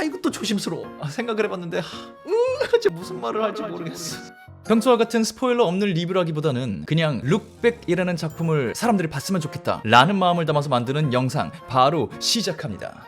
이것도 조심스러워. 생각을 해봤는데 이제 무슨 말을 할지 모르겠어. 평소와 같은 스포일러 없는 리뷰라기보다는 그냥 룩백이라는 작품을 사람들이 봤으면 좋겠다 라는 마음을 담아서 만드는 영상 바로 시작합니다.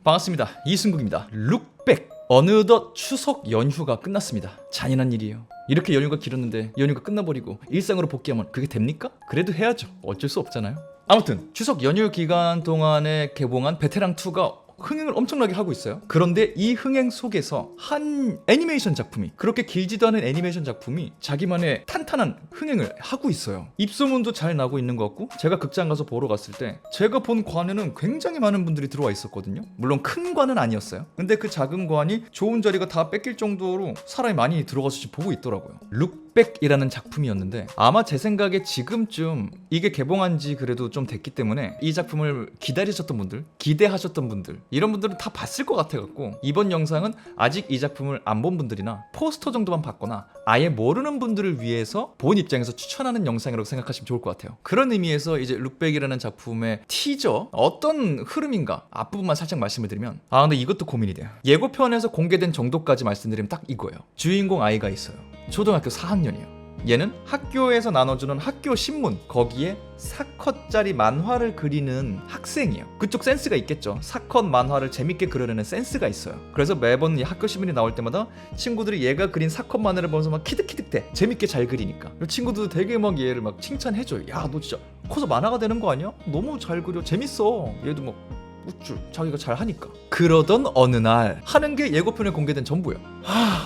반갑습니다. 이승국입니다. 룩백. 어느덧 추석 연휴가 끝났습니다. 잔인한 일이에요. 이렇게 연휴가 길었는데 연휴가 끝나버리고 일상으로 복귀하면 그게 됩니까? 그래도 해야죠. 어쩔 수 없잖아요. 아무튼 추석 연휴 기간 동안에 개봉한 베테랑2가 흥행을 엄청나게 하고 있어요. 그런데 이 흥행 속에서 한 애니메이션 작품이, 그렇게 길지도 않은 애니메이션 작품이 자기만의 탄탄한 흥행을 하고 있어요. 입소문도 잘 나고 있는 것 같고, 제가 극장 가서 보러 갔을 때 제가 본 관에는 굉장히 많은 분들이 들어와 있었거든요. 물론 큰 관은 아니었어요. 근데 그 작은 관이 좋은 자리가 다 뺏길 정도로 사람이 많이 들어가서 보고 있더라고요. 룩백이라는 작품이었는데 아마 제 생각에 지금쯤 이게 개봉한 지 그래도 좀 됐기 때문에 이 작품을 기다리셨던 분들, 기대하셨던 분들, 이런 분들은 다 봤을 것 같아갖고 이번 영상은 아직 이 작품을 안 본 분들이나 포스터 정도만 봤거나 아예 모르는 분들을 위해서 본 입장에서 추천하는 영상이라고 생각하시면 좋을 것 같아요. 그런 의미에서 이제 룩백이라는 작품의 티저, 어떤 흐름인가 앞부분만 살짝 말씀을 드리면, 근데 이것도 고민이 돼요. 예고편에서 공개된 정도까지 말씀드리면 딱 이거예요. 주인공 아이가 있어요. 초등학교 4학년이에요. 얘는 학교에서 나눠주는 학교 신문, 거기에 사컷짜리 만화를 그리는 학생이에요. 그쪽 센스가 있겠죠. 사컷 만화를 재밌게 그려내는 센스가 있어요. 그래서 매번 이 학교 신문이 나올 때마다 친구들이 얘가 그린 사컷 만화를 보면서 막 키득키득대. 재밌게 잘 그리니까. 친구들도 되게 막 얘를 막 칭찬해줘요. 야, 너 진짜 커서 만화가 되는 거 아니야? 너무 잘 그려. 재밌어. 얘도 막 우쭐, 자기가 잘 하니까. 그러던 어느 날 하는 게 예고편에 공개된 전부예요.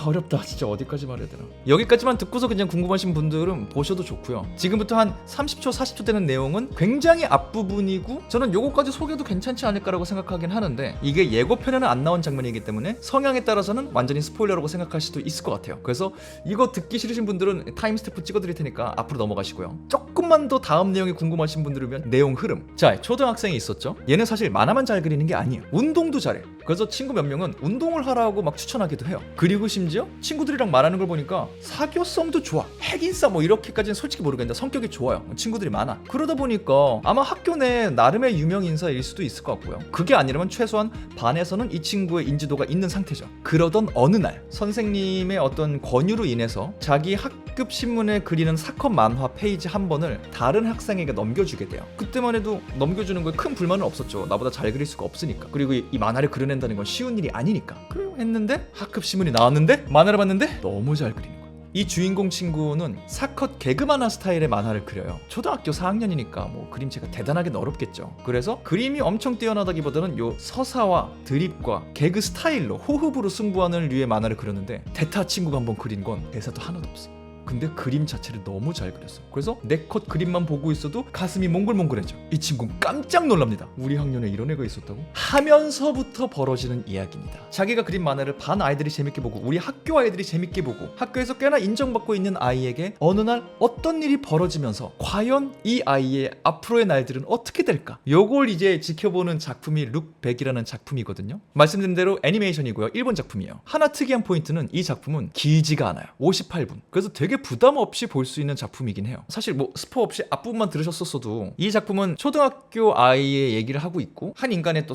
어렵다. 진짜 어디까지 말해야 되나. 여기까지만 듣고서 그냥 궁금하신 분들은 보셔도 좋고요. 지금부터 한 30초 40초 되는 내용은 굉장히 앞부분이고, 저는 요거까지 소개도 괜찮지 않을까라고 생각하긴 하는데, 이게 예고편에는 안 나온 장면이기 때문에 성향에 따라서는 완전히 스포일러라고 생각할 수도 있을 것 같아요. 그래서 이거 듣기 싫으신 분들은 타임스탬프 찍어드릴 테니까 앞으로 넘어가시고요. 조금만 더 다음 내용이 궁금하신 분들이면 내용 흐름. 자, 초등학생이 있었죠. 얘는 사실 만화만 잘 그리는 게 아니에요. 운동도 잘해. 그래서 친구 몇 명은 운동을 하라고 막 추천하기도 해요. 그리고 심지어 친구들이랑 말하는 걸 보니까 사교성도 좋아. 핵인싸 뭐 이렇게까지는 솔직히 모르겠는데 성격이 좋아요. 친구들이 많아. 그러다 보니까 아마 학교 내 나름의 유명 인사일 수도 있을 것 같고요. 그게 아니라면 최소한 반에서는 이 친구의 인지도가 있는 상태죠. 그러던 어느 날 선생님의 어떤 권유로 인해서 자기 학급 신문에 그리는 사컷 만화 페이지 한 번을 다른 학생에게 넘겨주게 돼요. 그때만 해도 넘겨주는 거에 큰 불만은 없었죠. 나보다 잘 그릴 수가 없으니까. 그리고 이 만화를 그려낸다는 건 쉬운 일이 아니니까. 그래 했는데 학급 신문이 나왔는데 만화를 봤는데 너무 잘 그리는 거야. 이 주인공 친구는 사컷 개그 만화 스타일의 만화를 그려요. 초등학교 4학년이니까 뭐 그림체가 대단하게 어렵겠죠. 그래서 그림이 엄청 뛰어나다기보다는 요 서사와 드립과 개그 스타일로 호흡으로 승부하는 류의 만화를 그렸는데, 대타 친구가 한번 그린 건 대사도 하나도 없어. 근데 그림 자체를 너무 잘 그렸어. 그래서 내 컷 그림만 보고 있어도 가슴이 몽글몽글해져. 이 친구는 깜짝 놀랍니다. 우리 학년에 이런 애가 있었다고? 하면서부터 벌어지는 이야기입니다. 자기가 그린 만화를 반 아이들이 재밌게 보고 우리 학교 아이들이 재밌게 보고 학교에서 꽤나 인정받고 있는 아이에게 어느 날 어떤 일이 벌어지면서 과연 이 아이의 앞으로의 날들은 어떻게 될까? 요걸 이제 지켜보는 작품이 룩백이라는 작품이거든요. 말씀드린 대로 애니메이션이고요. 일본 작품이에요. 하나 특이한 포인트는 이 작품은 길지가 않아요. 58분. 그래서 되게 부담 없이 볼 수 있는 작품이긴 해요. 사실 뭐 스포 없이 앞부분만 들으셨었어도 이 작품은 초등학교 아이의 얘기를 하고 있고, 한 인간의 또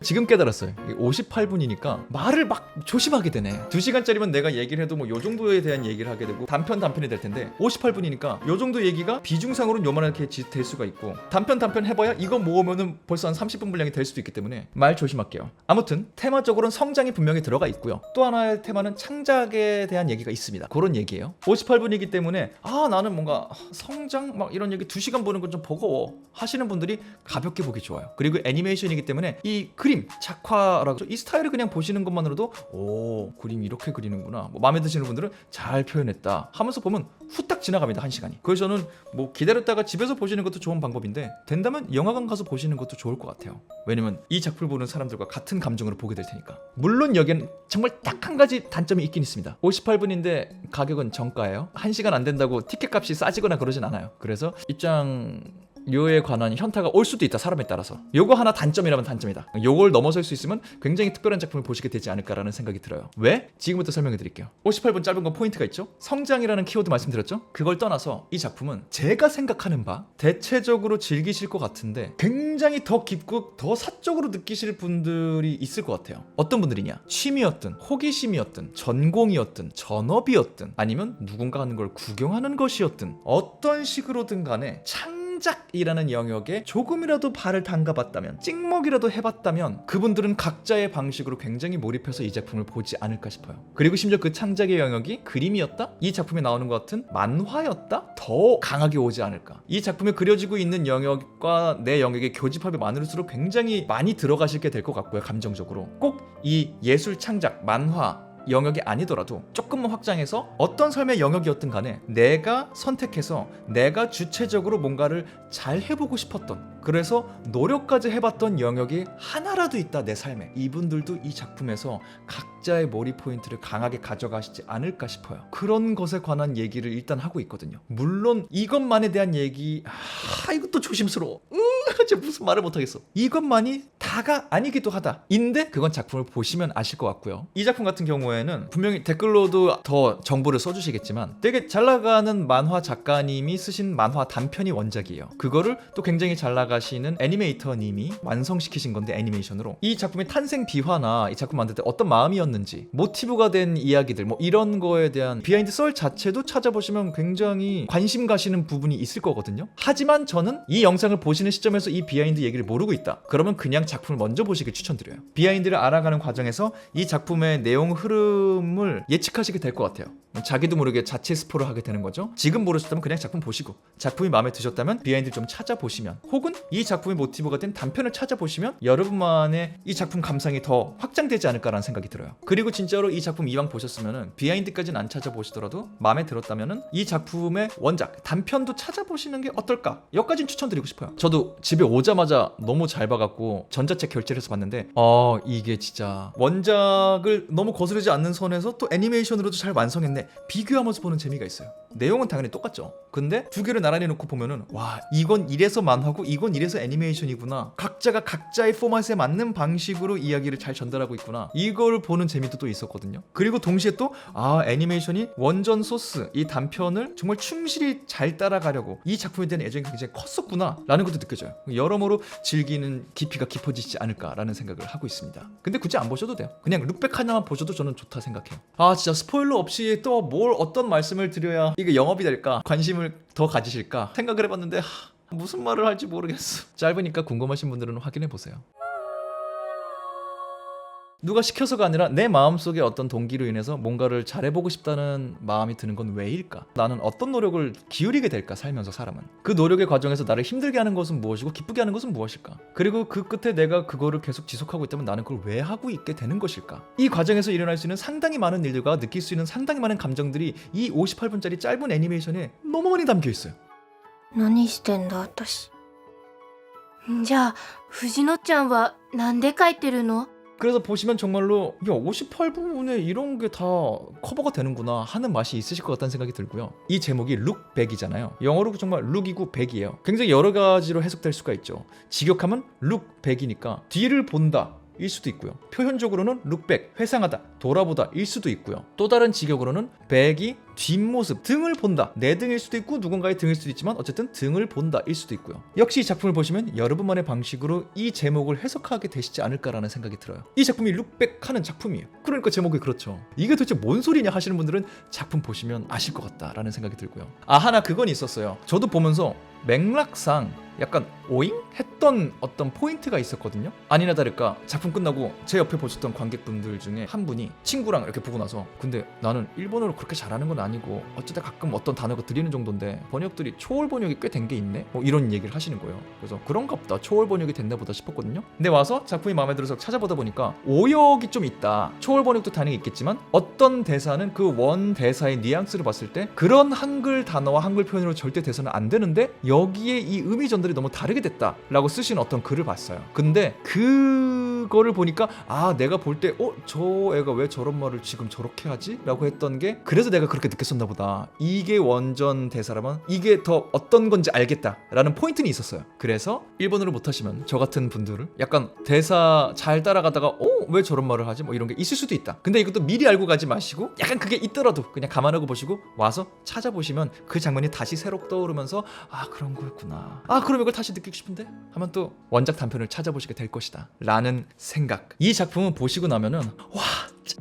지금 깨달았어요. 58분이니까 말을 막 조심하게 되네. 2시간짜리면 내가 얘기를 해도 뭐 요 정도에 대한 얘기를 하게 되고 단편이 될 텐데, 58분이니까 요 정도 얘기가 비중상으로는 요만하게 될 수가 있고, 단편 해봐야 이거 모으면은 벌써 한 30분 분량이 될 수도 있기 때문에 말 조심할게요. 아무튼 테마적으로는 성장이 분명히 들어가 있고요. 또 하나의 테마는 창작에 대한 얘기가 있습니다. 그런 얘기예요. 58분이기 때문에 나는 뭔가 성장 막 이런 얘기 2시간 보는 건 좀 버거워 하시는 분들이 가볍게 보기 좋아요. 그리고 애니메이션이기 때문에 이 그림 작화라고, 이 스타일을 그냥 보시는 것만으로도 그림 이렇게 그리는구나, 뭐 마음에 드시는 분들은 잘 표현했다 하면서 보면 후딱 지나갑니다. 1시간이. 그래서 저는 뭐 기다렸다가 집에서 보시는 것도 좋은 방법인데, 된다면 영화관 가서 보시는 것도 좋을 것 같아요. 왜냐면 이 작품을 보는 사람들과 같은 감정으로 보게 될 테니까. 물론 여기엔 정말 딱 한 가지 단점이 있긴 있습니다. 58분인데 가격은 정가예요. 1시간 안 된다고 티켓 값이 싸지거나 그러진 않아요. 그래서 입장 류에 관한 현타가 올 수도 있다, 사람에 따라서. 요거 하나 단점이라면 단점이다. 요걸 넘어설 수 있으면 굉장히 특별한 작품을 보시게 되지 않을까라는 생각이 들어요. 왜? 지금부터 설명해 드릴게요. 58분 짧은 건 포인트가 있죠. 성장이라는 키워드 말씀드렸죠. 그걸 떠나서 이 작품은 제가 생각하는 바 대체적으로 즐기실 것 같은데 굉장히 더 깊고 더 사적으로 느끼실 분들이 있을 것 같아요. 어떤 분들이냐? 취미였든 호기심이었든 전공이었든 전업이었든 아니면 누군가 하는 걸 구경하는 것이었든 어떤 식으로든 간에 창작이라는 영역에 조금이라도 발을 담가봤다면, 찍먹이라도 해봤다면 그분들은 각자의 방식으로 굉장히 몰입해서 이 작품을 보지 않을까 싶어요. 그리고 심지어 그 창작의 영역이 그림이었다? 이 작품에 나오는 것 같은 만화였다? 더 강하게 오지 않을까. 이 작품에 그려지고 있는 영역과 내 영역의 교집합이 많을수록 굉장히 많이 들어가시게 될 것 같고요. 감정적으로 꼭 이 예술 창작, 만화 영역이 아니더라도 조금만 확장해서 어떤 삶의 영역이었든 간에 내가 선택해서 내가 주체적으로 뭔가를 잘 해보고 싶었던, 그래서 노력까지 해봤던 영역이 하나라도 있다 내 삶에, 이분들도 이 작품에서 각자의 몰입 포인트를 강하게 가져가시지 않을까 싶어요. 그런 것에 관한 얘기를 일단 하고 있거든요. 물론 이것만에 대한 얘기, 이것도 조심스러워. 진짜 무슨 말을 못하겠어. 이것만이 다가 아니기도 하다. 인데 그건 작품을 보시면 아실 것 같고요. 이 작품 같은 경우에는 분명히 댓글로도 더 정보를 써주시겠지만 되게 잘 나가는 만화 작가님이 쓰신 만화 단편이 원작이에요. 그거를 또 굉장히 잘 나가시는 애니메이터님이 완성시키신 건데, 애니메이션으로. 이 작품의 탄생 비화나 이 작품 만들 때 어떤 마음이었는지, 모티브가 된 이야기들, 뭐 이런 거에 대한 비하인드 썰 자체도 찾아보시면 굉장히 관심 가시는 부분이 있을 거거든요. 하지만 저는 이 영상을 보시는 시점에서 이 비하인드 얘기를 모르고 있다, 그러면 그냥 작품을 먼저 보시길 추천드려요. 비하인드를 알아가는 과정에서 이 작품의 내용 흐름을 예측하시게 될 것 같아요. 자기도 모르게 자체 스포를 하게 되는 거죠. 지금 모르셨다면 그냥 작품 보시고, 작품이 마음에 드셨다면 비하인드를 좀 찾아보시면, 혹은 이 작품의 모티브가 된 단편을 찾아보시면 여러분만의 이 작품 감상이 더 확장되지 않을까라는 생각이 들어요. 그리고 진짜로 이 작품 이왕 보셨으면은 비하인드까지는 안 찾아보시더라도 마음에 들었다면은 이 작품의 원작 단편도 찾아보시는 게 어떨까, 여기까지는 추천드리고 싶어요. 저도 집에 오자마자 너무 잘 봐갖고 전자책 결제를 해서 봤는데 이게 진짜 원작을 너무 거스르지 않는 선에서 또 애니메이션으로도 잘 완성했네, 비교하면서 보는 재미가 있어요. 내용은 당연히 똑같죠. 근데 두 개를 나란히 놓고 보면은, 와, 이건 이래서 만화고 이건 이래서 애니메이션이구나, 각자가 각자의 포맷에 맞는 방식으로 이야기를 잘 전달하고 있구나, 이걸 보는 재미도 또 있었거든요. 그리고 동시에 또 애니메이션이 원전 소스 이 단편을 정말 충실히 잘 따라가려고 이 작품에 대한 애정이 굉장히 컸었구나 라는 것도 느껴져요. 여러모로 즐기는 깊이가 깊어지지 않을까라는 생각을 하고 있습니다. 근데 굳이 안 보셔도 돼요. 그냥 룩백 하나만 보셔도 저는 좋다 생각해요. 진짜 스포일러 없이 또 뭘 어떤 말씀을 드려야 이게 영업이 될까, 관심을 더 가지실까 생각을 해봤는데 무슨 말을 할지 모르겠어. 짧으니까 궁금하신 분들은 확인해보세요. 누가 시켜서가 아니라 내 마음속에 어떤 동기로 인해서 뭔가를 잘해보고 싶다는 마음이 드는 건 왜일까? 나는 어떤 노력을 기울이게 될까? 살면서 사람은 그 노력의 과정에서 나를 힘들게 하는 것은 무엇이고 기쁘게 하는 것은 무엇일까? 그리고 그 끝에 내가 그거를 계속 지속하고 있다면 나는 그걸 왜 하고 있게 되는 것일까? 이 과정에서 일어날 수 있는 상당히 많은 일들과 느낄 수 있는 상당히 많은 감정들이 이 58분짜리 짧은 애니메이션에 너무 많이 담겨 있어요. 何してんだ私。じゃあ藤野ちゃんはなんで書いてるの？ 그래서 보시면 정말로 58분에 이런 게 다 커버가 되는구나 하는 맛이 있으실 것 같다는 생각이 들고요. 이 제목이 룩백이잖아요. 영어로 정말 룩이고 백이에요. 굉장히 여러 가지로 해석될 수가 있죠. 직역하면 룩백이니까 뒤를 본다 일 수도 있고요. 표현적으로는 룩백, 회상하다, 돌아보다 일 수도 있고요. 또 다른 직역으로는 백이 뒷모습, 등을 본다, 내 등일 수도 있고 누군가의 등일 수도 있지만 어쨌든 등을 본다 일 수도 있고요. 역시 이 작품을 보시면 여러분만의 방식으로 이 제목을 해석하게 되시지 않을까라는 생각이 들어요. 이 작품이 룩백하는 작품이에요. 그러니까 제목이 그렇죠. 이게 도대체 뭔 소리냐 하시는 분들은 작품 보시면 아실 것 같다라는 생각이 들고요. 하나 그건 있었어요. 저도 보면서 맥락상 약간 오잉? 했던 어떤 포인트가 있었거든요. 아니나 다를까 작품 끝나고 제 옆에 보셨던 관객분들 중에 한 분이 친구랑 이렇게 보고 나서, 근데 나는 일본어를 그렇게 잘하는 건 아니고 어쩌다 가끔 어떤 단어가 들리는 정도인데 번역들이 초월 번역이 꽤 된 게 있네? 이런 얘기를 하시는 거예요. 그래서 그런가 보다, 초월 번역이 됐나 보다 싶었거든요. 근데 와서 작품이 마음에 들어서 찾아보다 보니까 오역이 좀 있다. 초월 번역도 당연히 있겠지만 어떤 대사는 그 원 대사의 뉘앙스를 봤을 때 그런 한글 단어와 한글 표현으로 절대 대사는 안 되는데 여기에 이 의미 전달이 너무 다르게 됐다 라고 쓰신 어떤 글을 봤어요. 근데 그 그거를 보니까 아 내가 볼 때 저 애가 왜 저런 말을 지금 저렇게 하지? 라고 했던 게 그래서 내가 그렇게 느꼈었나 보다. 이게 원전 대사라면 이게 더 어떤 건지 알겠다 라는 포인트는 있었어요. 그래서 일본어를 못하시면 저 같은 분들은 약간 대사 잘 따라가다가 왜 저런 말을 하지? 뭐 이런 게 있을 수도 있다. 근데 이것도 미리 알고 가지 마시고 약간 그게 있더라도 그냥 감안하고 보시고 와서 찾아보시면 그 장면이 다시 새로 떠오르면서 아 그런 거였구나. 아 그럼 이걸 다시 느끼고 싶은데? 하면 또 원작 단편을 찾아보시게 될 것이다 라는 생각. 이 작품은 보시고 나면은 와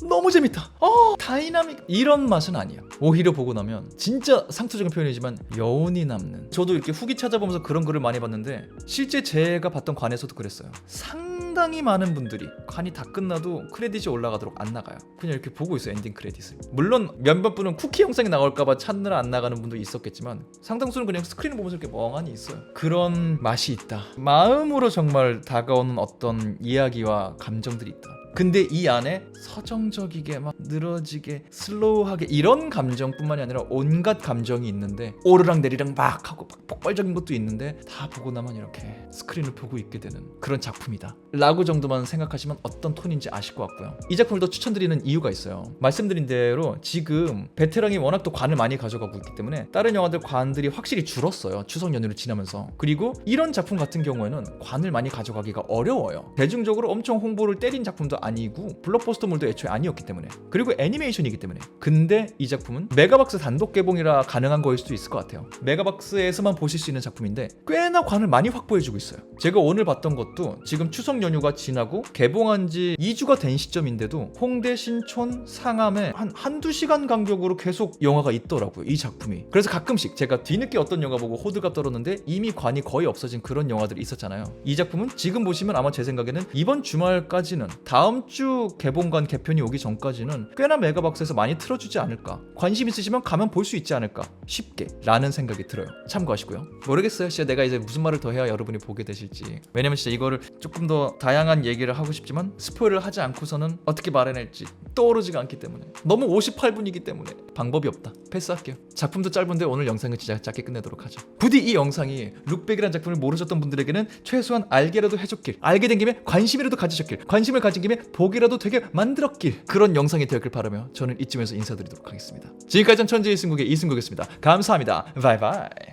너무 재밌다. 다이나믹 이런 맛은 아니야. 오히려 보고 나면 진짜 상투적인 표현이지만 여운이 남는. 저도 이렇게 후기 찾아보면서 그런 글을 많이 봤는데 실제 제가 봤던 관에서도 그랬어요. 상당히 많은 분들이 관이 다 끝나도 크레딧이 올라가도록 안 나가요. 그냥 이렇게 보고 있어요. 엔딩 크레딧을. 물론 몇몇 분은 쿠키 영상이 나올까봐 찾느라 안 나가는 분도 있었겠지만 상당수는 그냥 스크린을 보면서 이렇게 멍하니 있어요. 그런 맛이 있다. 마음으로 정말 다가오는 어떤 이야기와 감정들이 있다. 근데 이 안에 서정적이게 막 늘어지게 슬로우하게 이런 감정뿐만이 아니라 온갖 감정이 있는데 오르락 내리락 막 하고 막 폭발적인 것도 있는데 다 보고 나면 이렇게 스크린을 보고 있게 되는 그런 작품이다 라고 정도만 생각하시면 어떤 톤인지 아실 것 같고요. 이 작품을 더 추천드리는 이유가 있어요. 말씀드린 대로 지금 베테랑이 워낙 또 관을 많이 가져가고 있기 때문에 다른 영화들 관들이 확실히 줄었어요. 추석 연휴를 지나면서. 그리고 이런 작품 같은 경우에는 관을 많이 가져가기가 어려워요. 대중적으로 엄청 홍보를 때린 작품도 아니고 블록버스터물도 애초에 아니었기 때문에. 그리고 애니메이션이기 때문에. 근데 이 작품은 메가박스 단독 개봉이라 가능한 거일 수도 있을 것 같아요. 메가박스에서만 보실 수 있는 작품인데 꽤나 관을 많이 확보해주고 있어요. 제가 오늘 봤던 것도 지금 추석 연휴가 지나고 개봉한 지 2주가 된 시점인데도 홍대, 신촌, 상암에 한두 시간 간격으로 계속 영화가 있더라고요. 이 작품이. 그래서 가끔씩 제가 뒤늦게 어떤 영화 보고 호들갑 떨었는데 이미 관이 거의 없어진 그런 영화들이 있었잖아요. 이 작품은 지금 보시면 아마 제 생각에는 이번 주말까지는 다음 주 개봉관 개편이 오기 전까지는 꽤나 메가박스에서 많이 틀어주지 않을까. 관심 있으시면 가면 볼 수 있지 않을까 쉽게 라는 생각이 들어요. 참고하시고요. 모르겠어요. 진짜 내가 이제 무슨 말을 더 해야 여러분이 보게 되실지. 왜냐면 진짜 이거를 조금 더 다양한 얘기를 하고 싶지만 스포일을 하지 않고서는 어떻게 말해낼지 떠오르지가 않기 때문에 너무 58분이기 때문에 방법이 없다. 패스할게요. 작품도 짧은데 오늘 영상은 진짜 짧게 끝내도록 하죠. 부디 이 영상이 룩백이라는 작품을 모르셨던 분들에게는 최소한 알게라도 해줬길, 알게 된 김에 관심이라도 가지셨길, 관심을 가진 김에 보기라도 되게 만들었길, 그런 영상이 되었길 바라며 저는 이쯤에서 인사드리도록 하겠습니다. 지금까지는 천재 이승국의 이승국이었습니다. 감사합니다. 바이바이.